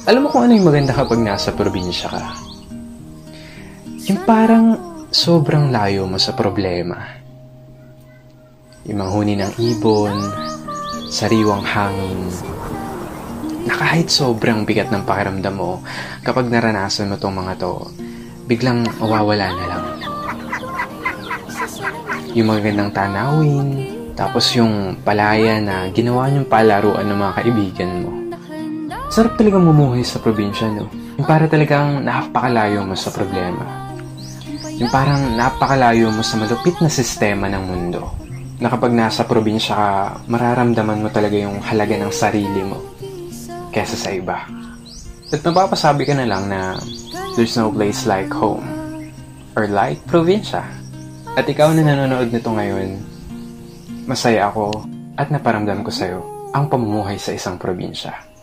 Alam mo kung ano yung maganda kapag nasa probinsya ka? Yung parang sobrang layo mo sa problema. Yung manghuni ng ibon, sariwang hangin, na kahit sobrang bigat ng pakiramdam mo, kapag naranasan mo tong mga to, biglang mawawala na lang. Yung magandang tanawin, tapos yung palaya na ginawa niyong palaruan ng mga kaibigan mo. Sarap talagang mumuhay sa probinsya, no? Yung para talagang napakalayo mo sa problema. Yung parang napakalayo mo sa malupit na sistema ng mundo. Na kapag nasa probinsya ka, mararamdaman mo talaga yung halaga ng sarili mo kesa sa iba. At mapapasabi ka na lang na there's no place like home or like probinsya. At ikaw na nanonood nito ngayon, masaya ako at naparamdam ko sa'yo ang pamumuhay sa isang probinsya.